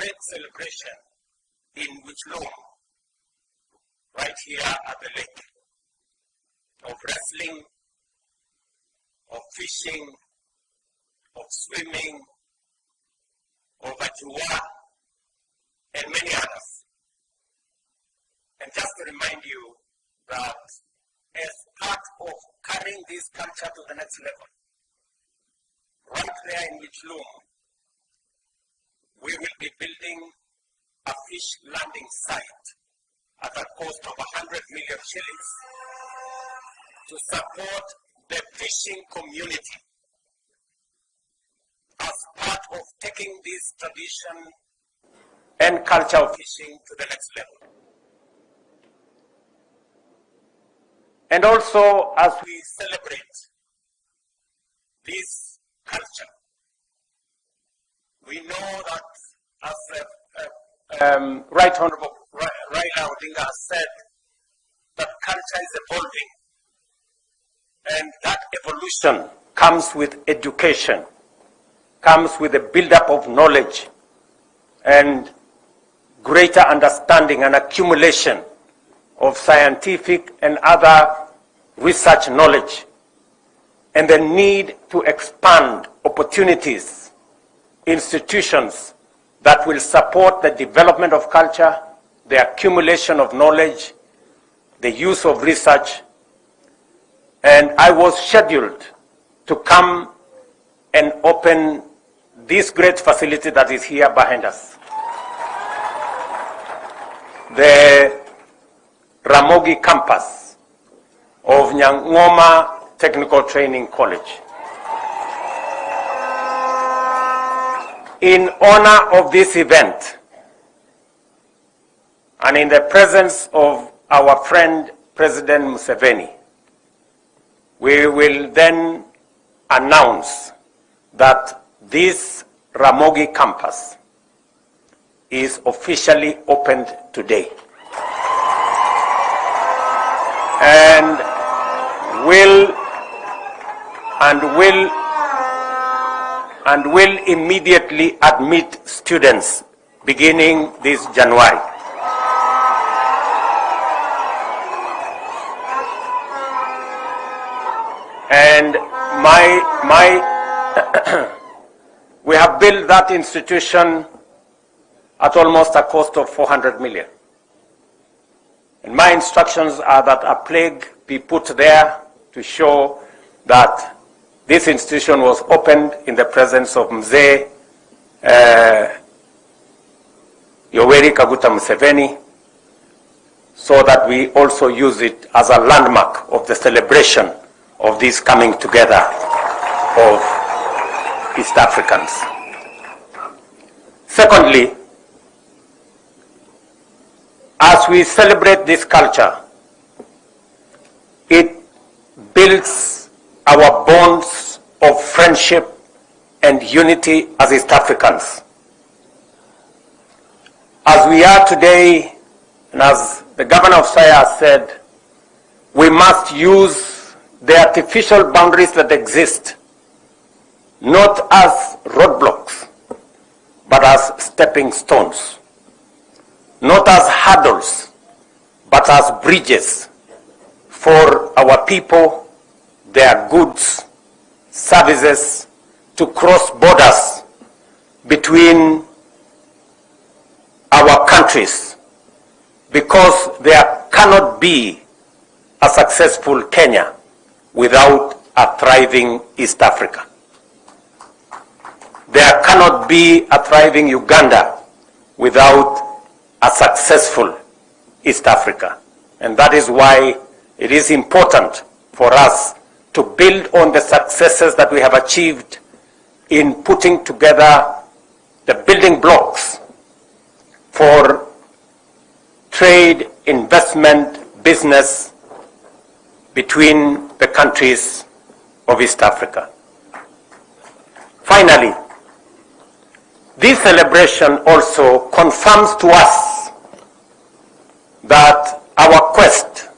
great celebration in Wichlow, right here at the lake, of wrestling, of fishing, of swimming, of Ajua, and many others. And just to remind you that as part of carrying this culture to the next level, right there in Wichlow, we will be building a fish landing site at a cost of 100 million shillings to support the fishing community as part of taking this tradition and culture of fishing to the next level. And also, as we celebrate this culture, we know that, as Right Honorable Raila has said, that culture is evolving. And that evolution comes with education, comes with the build-up of knowledge and greater understanding and accumulation of scientific and other research knowledge, and the need to expand opportunities, institutions that will support the development of culture, the accumulation of knowledge, the use of research. And I was scheduled to come and open this great facility that is here behind us, the Ramogi campus of Nyang'oma Technical Training College. In honor of this event, and in the presence of our friend President Museveni, we will then announce that this Ramogi campus is officially opened today, and will immediately admit students beginning this January. And we have built that institution at almost a cost of 400 million. And my instructions are that a plaque be put there to show that this institution was opened in the presence of Mzee Yoweri Kaguta Museveni, so that we also use it as a landmark of the celebration of this coming together of East Africans. Secondly, as we celebrate this culture, it builds our bonds of friendship and unity as East Africans. As we are today, and as the governor of Saya said, we must use the artificial boundaries that exist not as roadblocks, but as stepping stones, not as hurdles, but as bridges for our people, their goods, services, to cross borders between our countries, because there cannot be a successful Kenya without a thriving East Africa. There cannot be a thriving Uganda without a successful East Africa. And that is why it is important for us to build on the successes that we have achieved in putting together the building blocks for trade, investment, business between the countries of East Africa. Finally, this celebration also confirms to us that our quest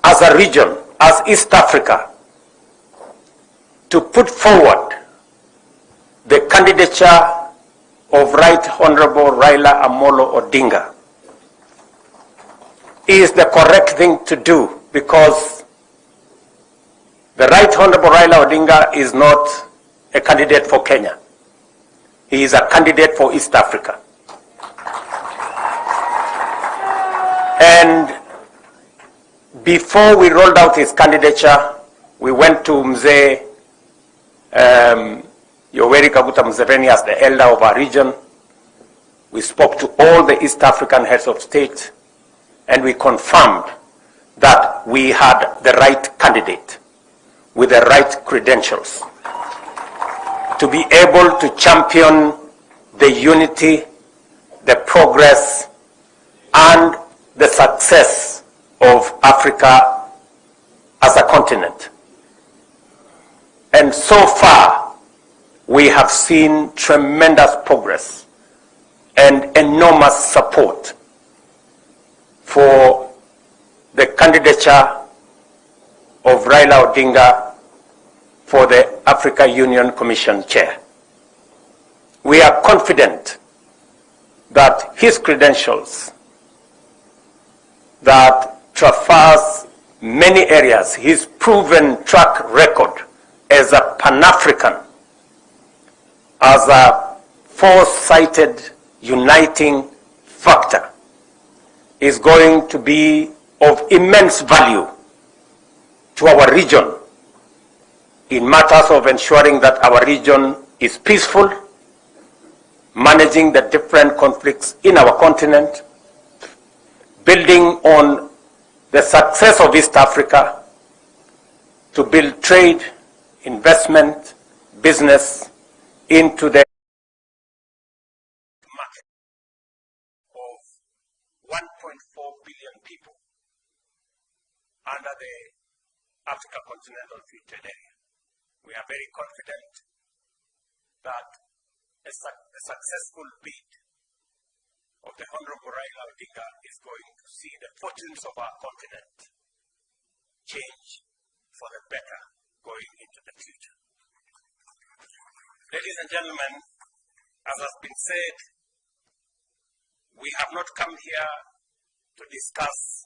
as a region, as East Africa, to put forward the candidature of Right Honorable Raila Amolo Odinga is the correct thing to do, because the Right Honorable Raila Odinga is not a candidate for Kenya. He is a candidate for East Africa. And before we rolled out his candidature, we went to Mzee Yoweri Kaguta Museveni as the elder of our region. We spoke to all the East African heads of state, and we confirmed that we had the right candidate with the right credentials to be able to champion the unity, the progress, and the success of Africa as a continent. And so far, we have seen tremendous progress and enormous support for the candidature of Raila Odinga for the Africa Union Commission chair. We are confident that his credentials that traverse many areas, his proven track record as a Pan-African, as a foresighted uniting factor, is going to be of immense value to our region in matters of ensuring that our region is peaceful, managing the different conflicts in our continent, building on the success of East Africa to build trade, investment, business into the market of 1.4 billion people under the Africa Continental Free Trade Area. We are very confident that a successful bid of the Honorable Raila Odinga is going to see the fortunes of our continent change for the better going into the future. Ladies and gentlemen, as has been said, we have not come here to discuss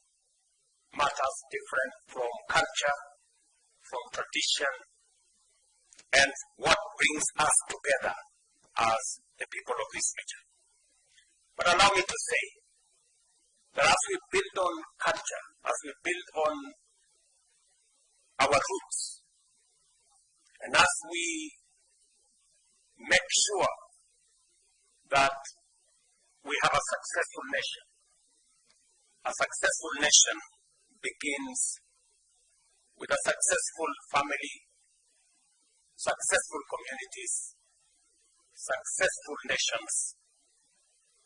matters different from culture, from tradition, and what brings us together as the people of this region. But allow me to say that as we build on culture, as we build on our roots, and as we make sure that we have a successful nation begins with a successful family, successful communities, successful nations,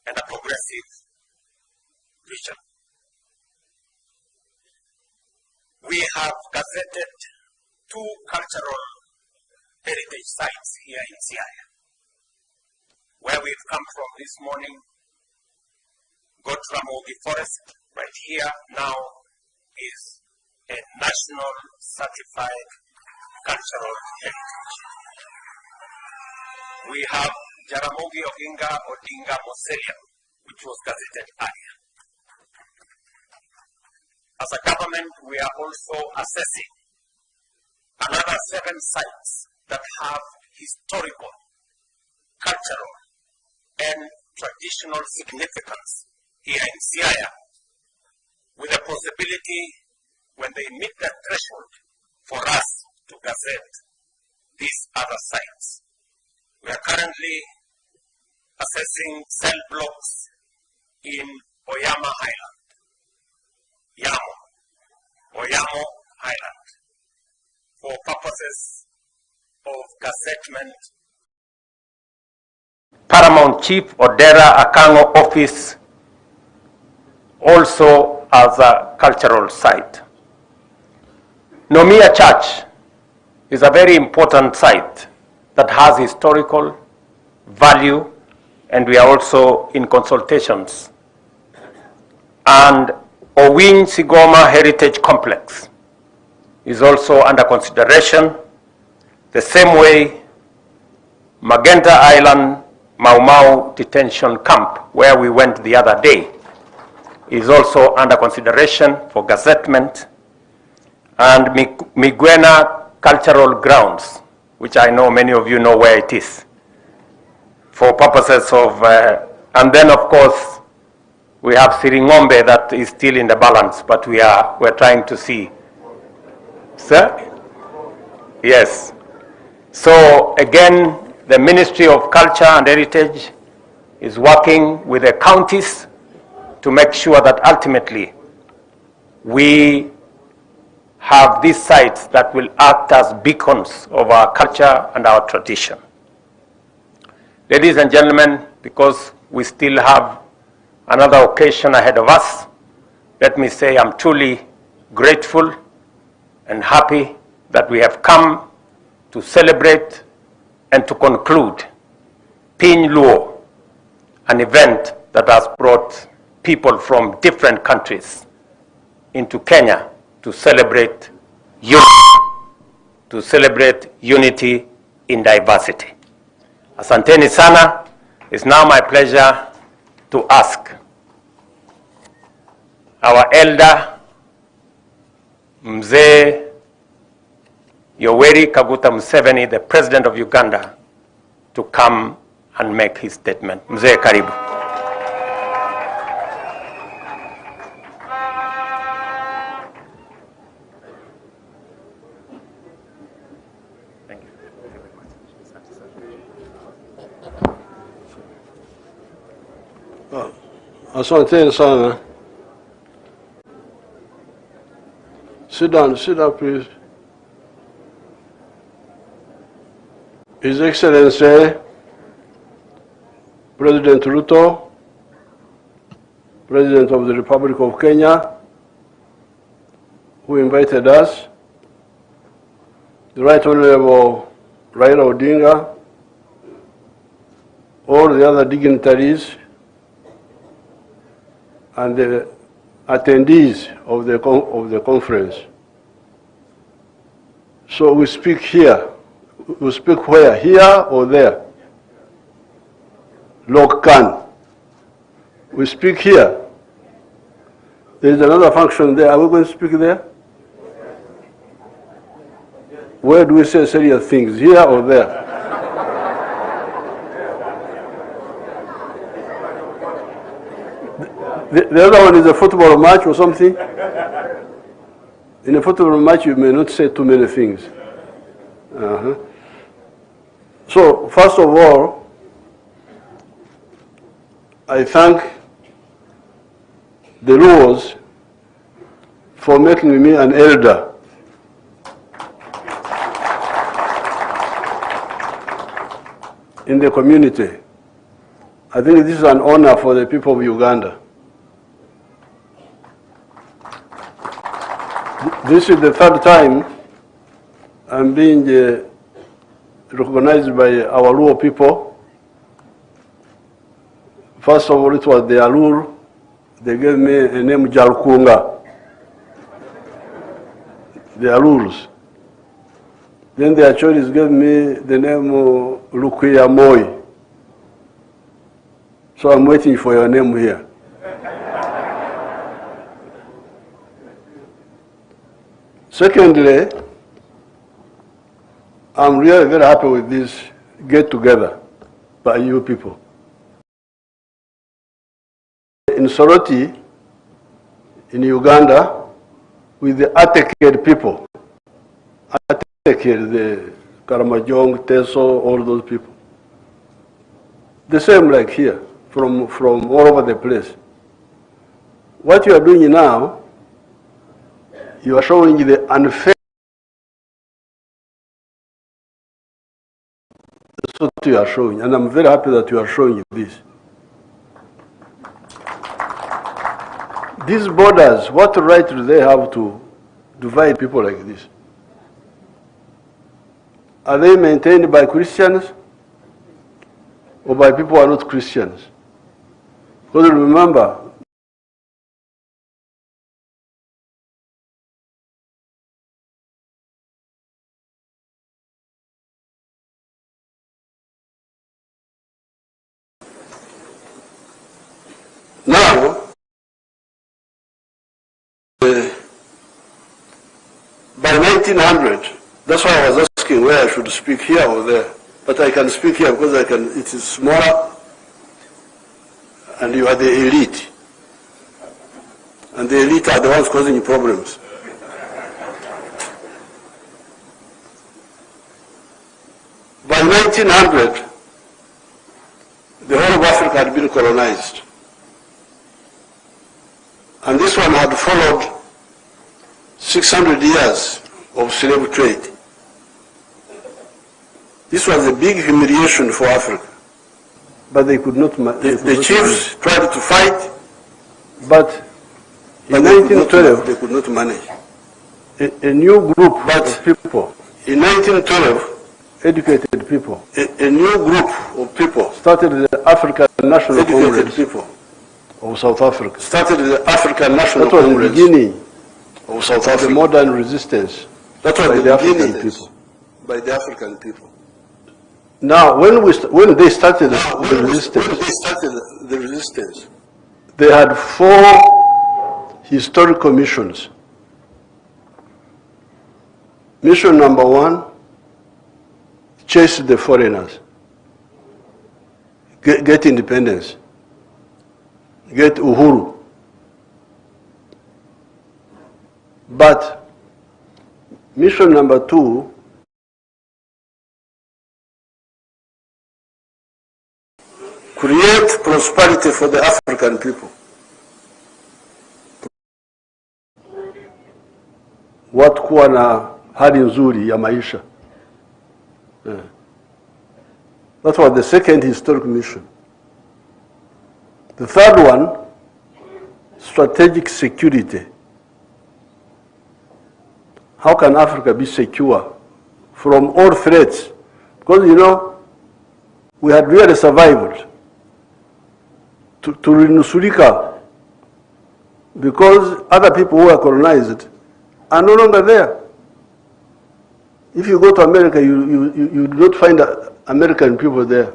and a progressive region. We have gazetted 2 cultural heritage sites here in Siaya. Where we've come from this morning, Gotramogi Forest, right here now, is a national certified cultural heritage. We have Jaramogi Oginga Odinga Mausoleum, which was gazetted earlier. As a government, we are also assessing another 7 sites that have historical, cultural, and traditional significance here in Siaya, with a possibility, when they meet that threshold, for us to gazette these other sites. We are currently assessing cell blocks in Oyama Highland, Oyamo Highland, for purposes of gazettement. Paramount Chief Odera Akango office also as a cultural site. Nomia Church is a very important site that has historical value, and we are also in consultations. And Owin Sigoma Heritage Complex is also under consideration. The same way, Magenta Island, Mau Mau detention camp, where we went the other day, is also under consideration for gazettement, and Migwena Cultural Grounds, which I know many of you know where it is, for purposes of, and then of course, we have Siringombe that is still in the balance, but we're trying to see. Sir? Yes. So again, the Ministry of Culture and Heritage is working with the counties to make sure that ultimately we have these sites that will act as beacons of our culture and our tradition. Ladies and gentlemen, because we still have another occasion ahead of us, let me say I'm truly grateful and happy that we have come to celebrate and to conclude Piny Luo, an event that has brought people from different countries into Kenya to celebrate unity in diversity. Asanteni sana. It's now my pleasure to ask our elder, Mzee Yoweri Kaguta Museveni, the President of Uganda, to come and make his statement. Mzee, karibu. Asante sana. Sit down, please. His Excellency, President Ruto, President of the Republic of Kenya, who invited us, the Right Honorable Raila Odinga, all the other dignitaries, and the attendees of the conference. So we speak here. We speak where? Here or there? Lokan. We speak here. There is another function there. Are we going to speak there? Where do we say serious things? Here or there? The other one is a football match or something. In a football match, you may not say too many things. So, first of all, I thank the Luos for making me an elder. In the community. I think this is an honor for the people of Uganda. This is the third time I'm being recognized by our Luo people. First of all, it was the Alur. They gave me a name Jalkunga. The Alurs. Then the Achoris gave me the name Lukuya Moi. So I'm waiting for your name here. Secondly, I'm really very happy with this get-together by you people. In Soroti, in Uganda, with the Ateked people, Ateked, the Karamajong, Teso, all those people. The same like here, from all over the place. What you are doing now, you are showing the unfair. That's what you are showing, and I'm very happy that you are showing this. These borders, what right do they have to divide people like this? Are they maintained by Christians or by people who are not Christians? Because remember, 1900, that's why I was asking where I should speak, here or there. But I can speak here because it is smaller, and you are the elite. And the elite are the ones causing problems. By 1900, the whole of Africa had been colonized. And this one had followed 600 years of slave trade. This was a big humiliation for Africa. But they could not. The chiefs tried to fight, but in 1912, they could not manage. A new group of people, In 1912, educated people, a new group of people started the African National educated Congress people of South Africa. started the African National That was the Congress beginning of South of the Africa. modern resistance That was by the the African beginning people. by the African people. Now, when they started Now, the when resistance, they started the resistance, they had 4 historical missions. Mission number 1, chase the foreigners, get independence, get Uhuru. But mission number 2, create prosperity for the African people. watu kuwa na hali nzuri ya maisha. That was the second historic mission. The third one, strategic security. How can Africa be secure from all threats? Because, you know, we had really survived to renusurika because other people who were colonized are no longer there. If you go to America, you do not find American people there.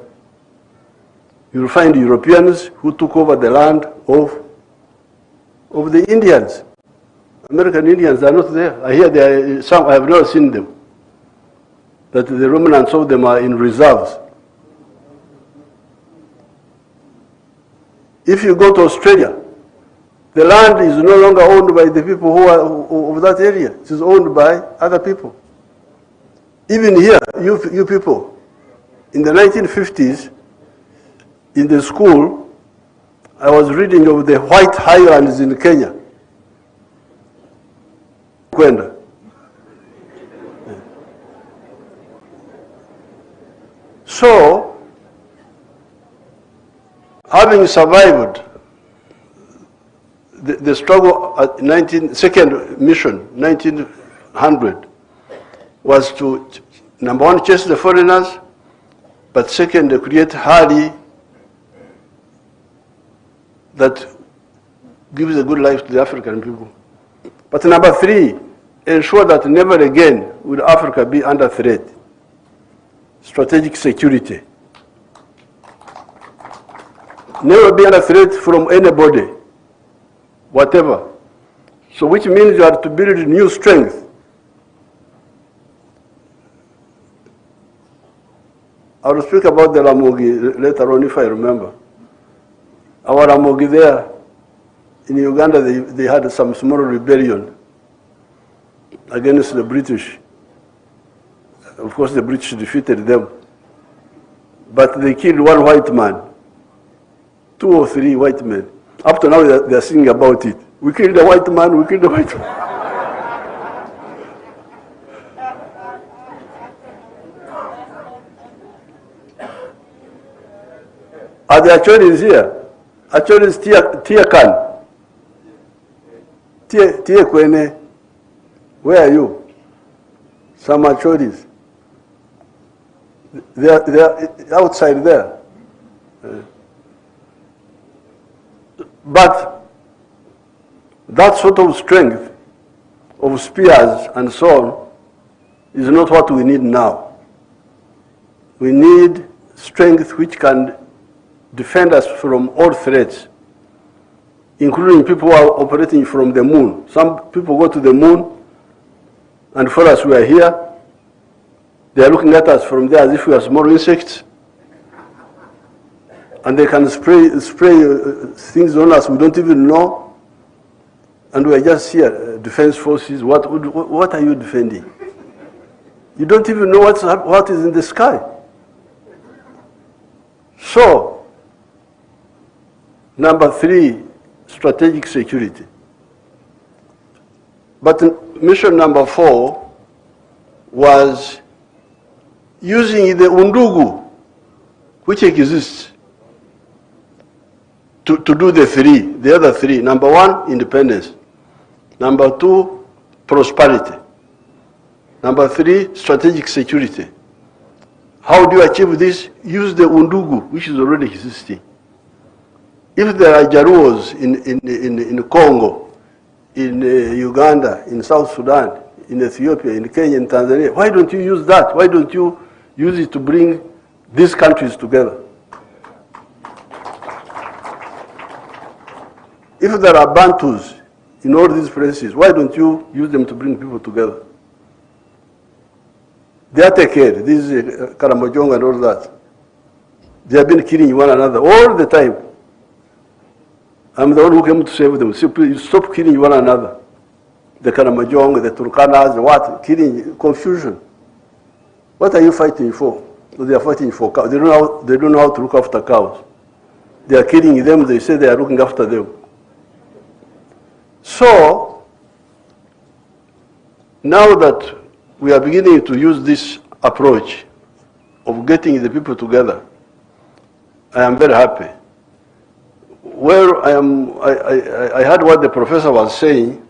You will find Europeans who took over the land of the Indians. American Indians are not there. I hear there are some, I have never seen them. That the remnants of them are in reserves. If you go to Australia, the land is no longer owned by the people who are of that area. It is owned by other people. Even here, you people, in the 1950s, in the school, I was reading of the White Highlands in Kenya. Kwenda. So, having survived the struggle at second mission, 1900, was to, number 1, chase the foreigners, but second, create hali that gives a good life to the African people. But number 3, ensure that never again will Africa be under threat. Strategic security. Never be under threat from anybody, whatever. So which means you have to build new strength. I will speak about the Ramogi later on if I remember. Our Ramogi there in Uganda, they had some small rebellion against the British. Of course, the British defeated them. But they killed 1 white man, 2 or 3 white men. Up to now, they are singing about it. We killed the white man, we killed the white man. Are the Achoris here? Achoris Tiakan. Tia Kwene. Where are you? Some Achoris. They are outside there. But that sort of strength of spears and so on is not what we need now. We need strength which can defend us from all threats, including people who are operating from the moon. Some people go to the moon And for us, we are here. They are looking at us from there as if we are small insects. And they can spray things on us we don't even know. And we are just here, defense forces. What are you defending? You don't even know what is in the sky. So, number 3, strategic security. But mission number 4 was using the undugu, which exists, to do the other 3. Number 1, independence. Number 2, prosperity. Number 3, strategic security. How do you achieve this? Use the undugu, which is already existing. If there are Jaruos in Congo, in Uganda, in South Sudan, in Ethiopia, in Kenya, in Tanzania, why don't you use that? Why don't you use it to bring these countries together? If there are Bantus in all these places, why don't you use them to bring people together? They are taken care. This is Karamojong and all that. They have been killing one another all the time. I'm the one who came to save them. Simply stop killing one another. The Karamojong, the Turkanas, the what? Killing, confusion. What are you fighting for? They are fighting for cows. They don't know how to look after cows. They are killing them. They say they are looking after them. So, now that we are beginning to use this approach of getting the people together, I am very happy. Well, I heard what the professor was saying,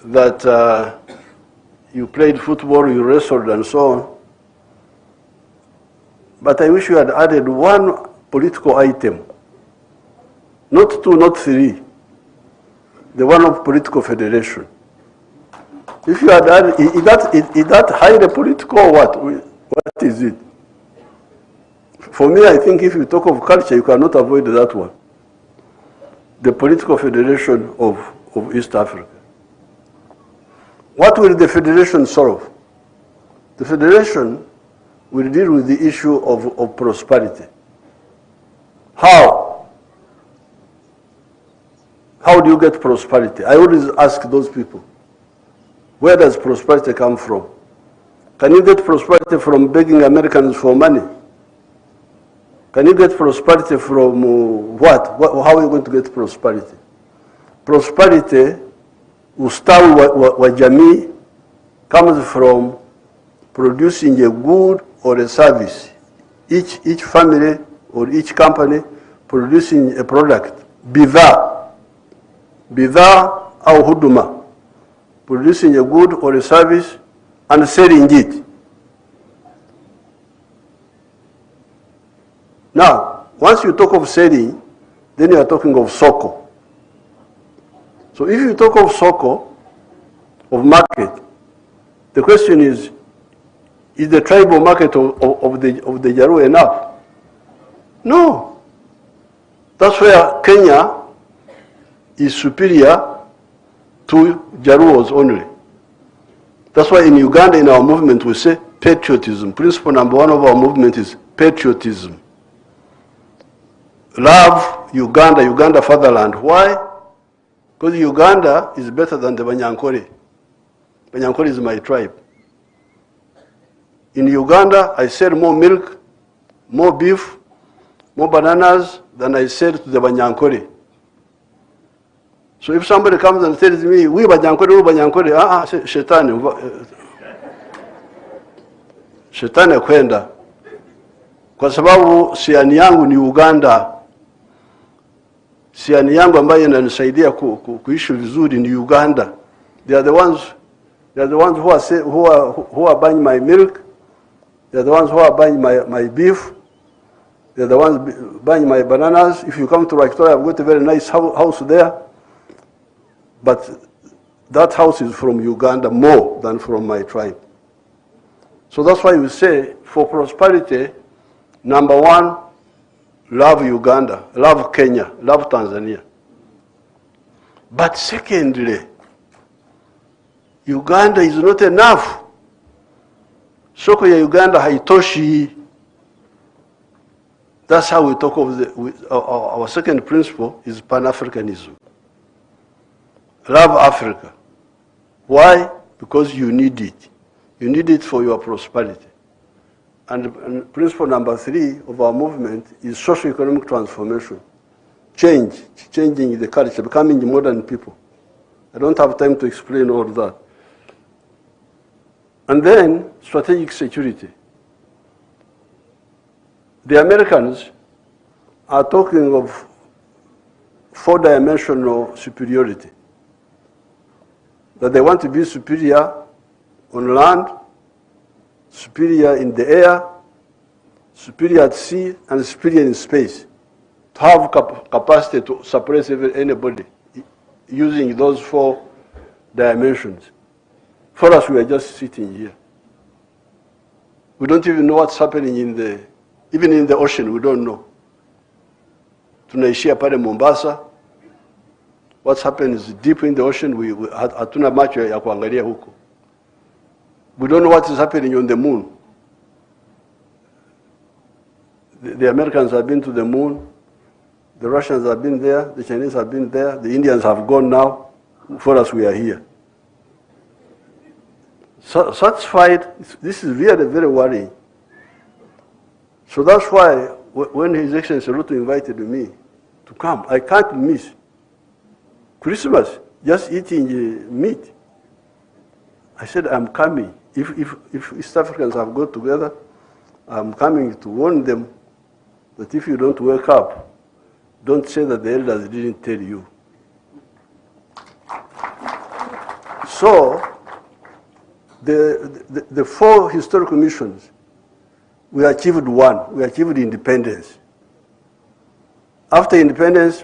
that you played football, you wrestled and so on. But I wish you had added one political item. Not 2, not 3. The one of political federation. If you had added, is that highly political or what? What is it? For me, I think if you talk of culture, you cannot avoid that one. The political federation of East Africa. What will the federation solve? The federation will deal with the issue of prosperity. How? How do you get prosperity? I always ask those people, where does prosperity come from? Can you get prosperity from begging Americans for money? Can you get prosperity from what? How are you going to get prosperity? Prosperity, ustawi wa jamii, comes from producing a good or a service. Each family or each company producing a product. Bidhaa au huduma. Producing a good or a service and selling it. Now, once you talk of selling, then you are talking of soko. So if you talk of soko, of market, the question is the tribal market of the Jaru enough? No. That's where Kenya is superior to Jaruos only. That's why in Uganda, in our movement, we say patriotism. Principle number 1 of our movement is patriotism. Love Uganda, Uganda fatherland. Why? Because Uganda is better than the Banyankore. Banyankore is my tribe. In Uganda, I sell more milk, more beef, more bananas than I sell to the Banyankore. So if somebody comes and tells me, we Banyankore, shetani kwenda. Kwa sababu siani yangu ni Uganda. Siani yangu ambayo inanisaidia kuishi vizuri ni Uganda. They are the ones who are buying my milk. They are the ones who are buying my beef. They are the ones buying my bananas. If you come to Victoria, I've got a very nice house there. But that house is from Uganda more than from my tribe. So that's why we say, for prosperity, number 1, love Uganda, love Kenya, love Tanzania. But secondly, Uganda is not enough. Soko ya Uganda haitoshi. That's how we talk of our second principle is Pan-Africanism. Love Africa. Why? Because you need it. You need it for your prosperity. And principle number 3 of our movement is socio-economic transformation. Changing the culture, becoming modern people. I don't have time to explain all that. And then strategic security. The Americans are talking of 4-dimensional superiority. That they want to be superior on land, superior in the air, superior at sea, and superior in space. To have capacity to suppress anybody using those 4 dimensions. For us, we are just sitting here. We don't even know what's happening even in the ocean, we don't know. Tunaishia pale Mombasa. What's happening is deep in the ocean, hatuna macho ya kuangalia huko. We don't know what is happening on the moon. The Americans have been to the moon. The Russians have been there. The Chinese have been there. The Indians have gone now. For us, we are here. So, such fight, this is really very worrying. So that's why when His Excellency Ruto invited me to come, I can't miss Christmas, just eating meat. I said, I'm coming. If East Africans have got together, I'm coming to warn them that if you don't wake up, don't say that the elders didn't tell you. So, the 4 historical missions, we achieved 1. We achieved independence. After independence,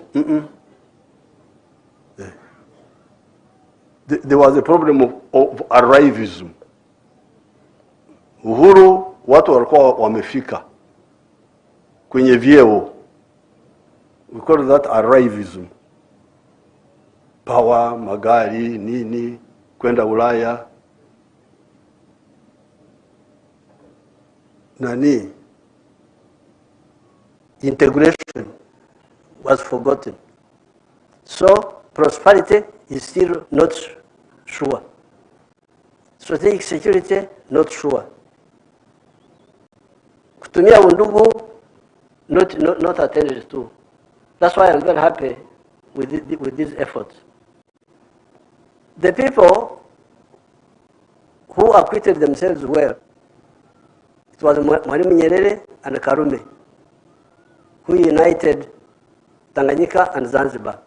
there was a problem of arrivism. Uhuru, watu walikuwa wamefika kwenye vyeo. We call that arrivism. Power, magari, nini, kwenda Ulaya. Nani? Integration was forgotten. So prosperity is still not sure. Strategic security, not sure. Kutumia undugu, not attended to. That's why I'm very happy with these efforts. The people who acquitted themselves well, it was Mwalimu Nyerere and Karume, who united Tanganyika and Zanzibar.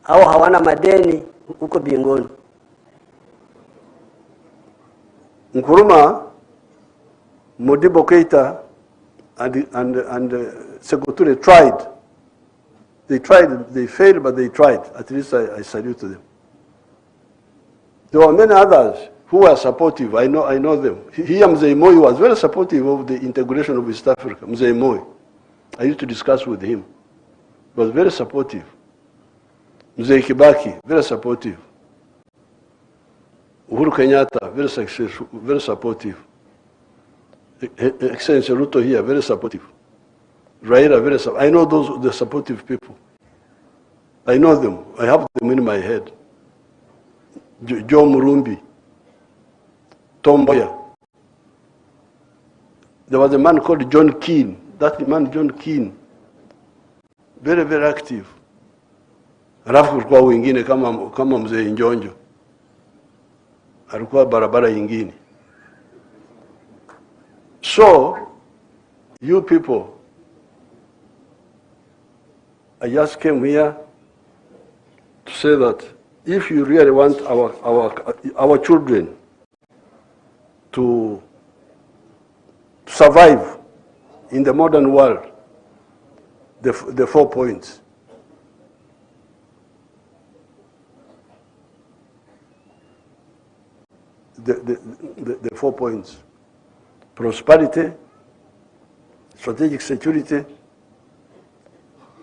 Hao hawana madeni huko bingoni. Nkrumah, Modibo Keita, and Sekou tried. They tried, they failed, but they tried. At least I salute them. There were many others who were supportive. I know them. Here, Mzee Moi was very supportive of the integration of East Africa. Mzee Moi. I used to discuss with him. He was very supportive. Mzee Kibaki, very supportive. Uhuru Kenyatta, very successful, very supportive. Excellency Ruto here, very supportive. Raila, very supportive. I know the supportive people. I know them. I have them in my head. Joe Murumbi, Tom Mboya. There was a man called John Keane. That man, John Keane, very, very active. Alafu kulikuwa wengine kama mzee Njonjo. Alikuwa barabara nyingine. So, you people, I just came here to say that if you really want our children to survive in the modern world, the 4 points. The 4 points. Prosperity, strategic security,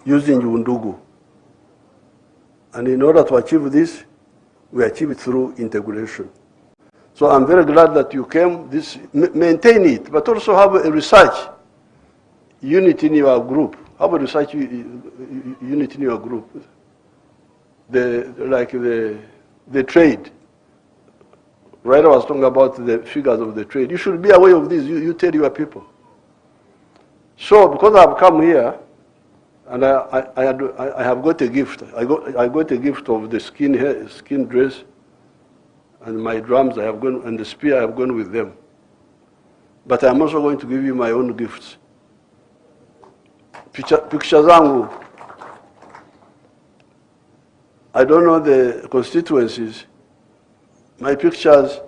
using undugu. And in order to achieve this, we achieve it through integration. So I'm very glad that you came. Maintain it, but also have a research unit in your group. Have a research unit in your group. The trade. Raila was talking about the figures of the trade. You should be aware of this. You tell your people. So because I've come here, and I have got a gift. I got a gift of the skin dress, and my drums I have gone, and the spear I have gone with them. But I'm also going to give you my own gifts. Picture zangu. I don't know the constituencies. My pictures.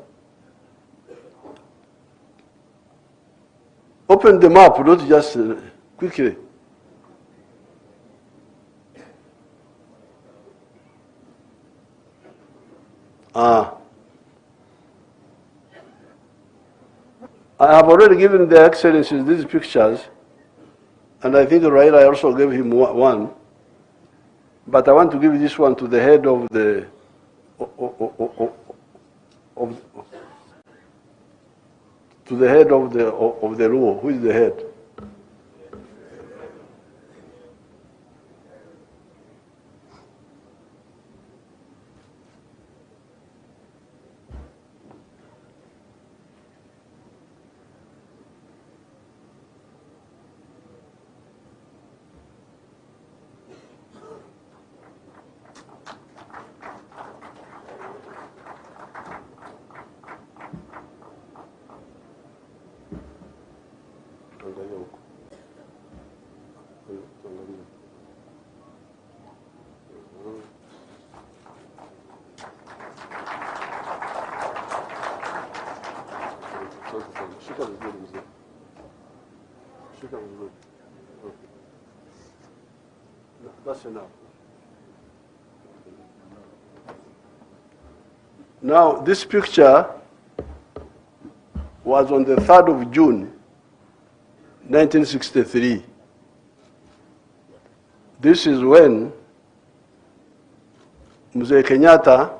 Open them up, not just quickly. I have already given the Excellencies these pictures, and I think Raila also gave him one. But I want to give this one to the head of the Luo. Who is the head? That's enough. Now, this picture was on the 3rd of June, 1963. This is when Mzee Kenyatta,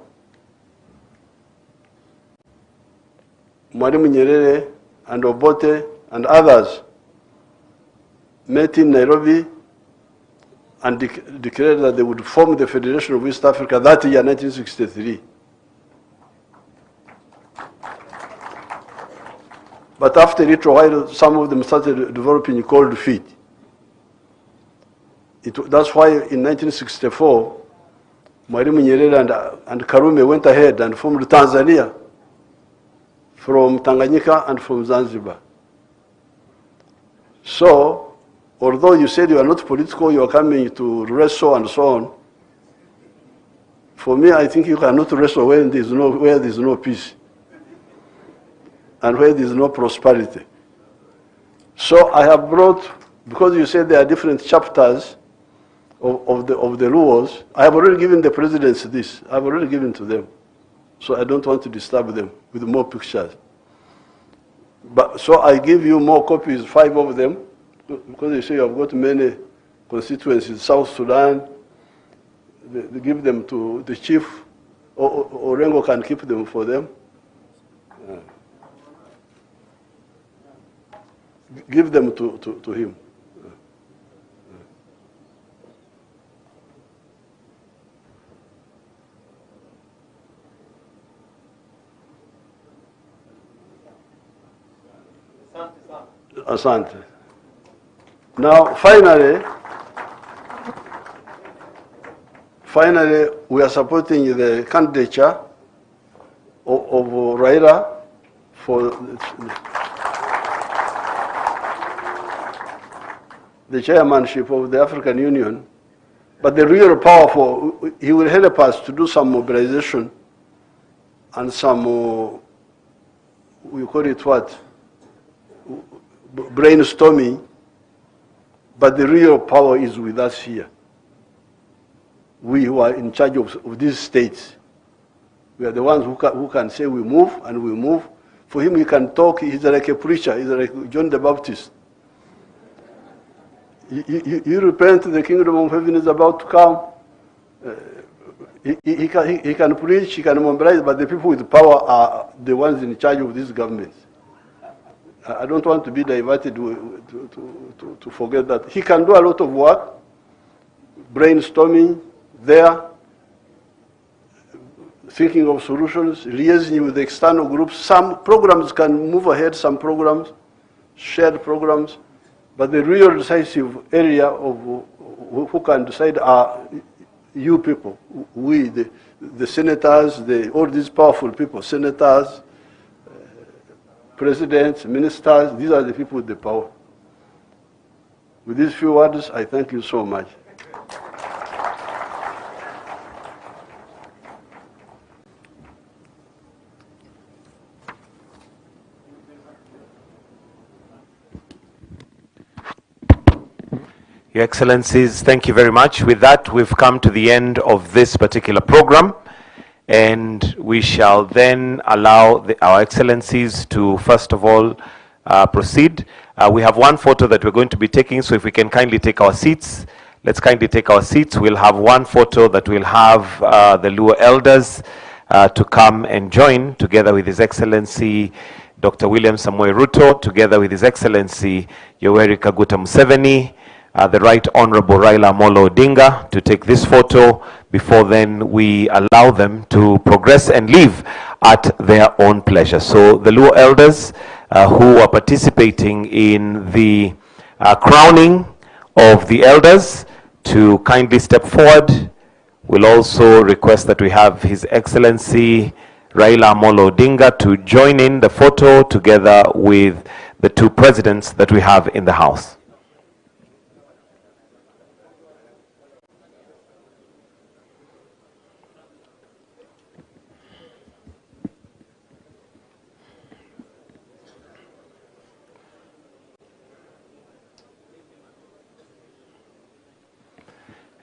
Mwalimu Nyerere, and Obote, and others met in Nairobi and declared that they would form the Federation of East Africa that year, 1963. But after a little while, some of them started developing cold feet. That's why in 1964, Mwalimu Nyerere and Karume went ahead and formed Tanzania from Tanganyika and from Zanzibar. So, although you said you are not political, you are coming to wrestle and so on, for me, I think you cannot wrestle where there is no peace and where there is no prosperity. So I have brought, because you said there are different chapters of the Luos, I have already given the presidents this. I have already given to them. So I don't want to disturb them with more pictures. But so I give you more copies, 5 of them, because you say you have got many constituencies, South Sudan. They give them to the chief, or Orengo can keep them for them. Give them to him. Asante. Now, finally, we are supporting the candidature of Raila for the chairmanship of the African Union. But the real power he will help us to do some mobilization and some, we call it what? Brainstorming, but the real power is with us here. We who are in charge of these states. We are the ones who can say we move, and we move. For him, he can talk. He's like a preacher. He's like John the Baptist. You repent, the kingdom of heaven is about to come. He can preach, he can mobilize, but the people with power are the ones in charge of these governments. I don't want to be diverted to forget that. He can do a lot of work, brainstorming there, thinking of solutions, liaising with the external groups. Some programs can move ahead, some programs, shared programs, but the real decisive area of who can decide are you people, we, the senators, all these powerful people, senators, presidents, ministers, these are the people with the power. With these few words, I thank you so much. Your Excellencies, thank you very much. With that, we've come to the end of this particular program, and we shall then allow our Excellencies to, first of all, proceed. We have one photo that we're going to be taking, so if we can kindly take our seats. Let's kindly take our seats. We'll have one photo that will have the Luo elders to come and join, together with His Excellency Dr. William Samoei Ruto, together with His Excellency Yoweri Kaguta Museveni, the Right Honorable Raila Amolo Odinga, to take this photo before then we allow them to progress and leave at their own pleasure. So the Luo elders who are participating in the crowning of the elders to kindly step forward. We'll also request that we have His Excellency Raila Amolo Odinga to join in the photo together with the two presidents that we have in the house.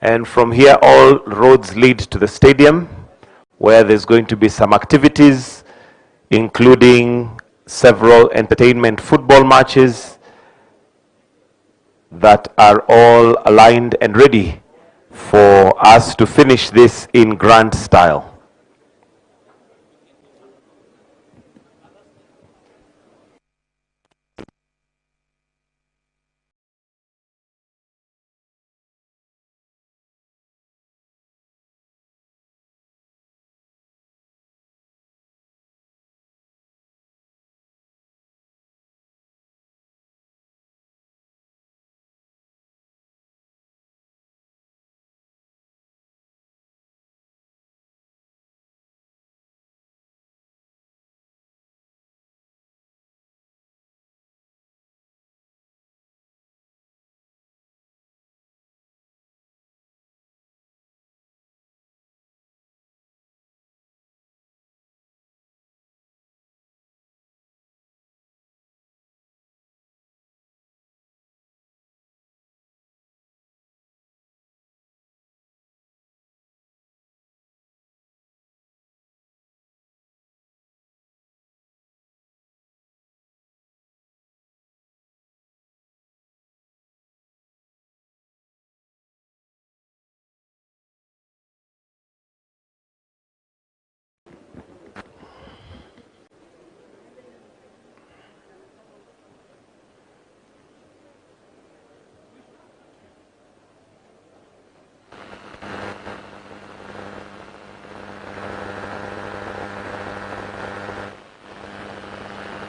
And from here, all roads lead to the stadium, where there's going to be some activities, including several entertainment football matches that are all aligned and ready for us to finish this in grand style.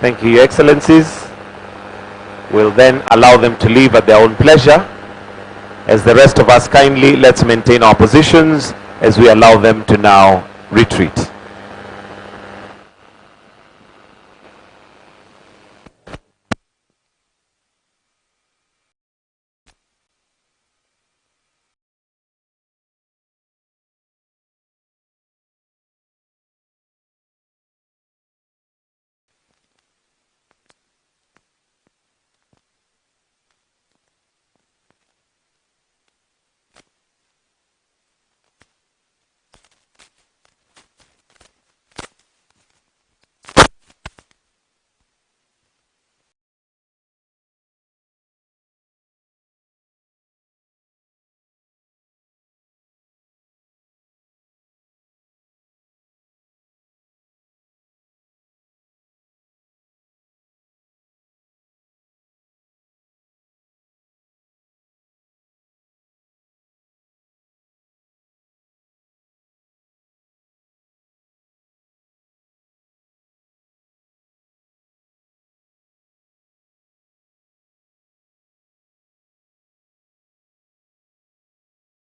Thank you, Your Excellencies. We'll then allow them to leave at their own pleasure. As the rest of us, kindly let's maintain our positions as we allow them to now retreat.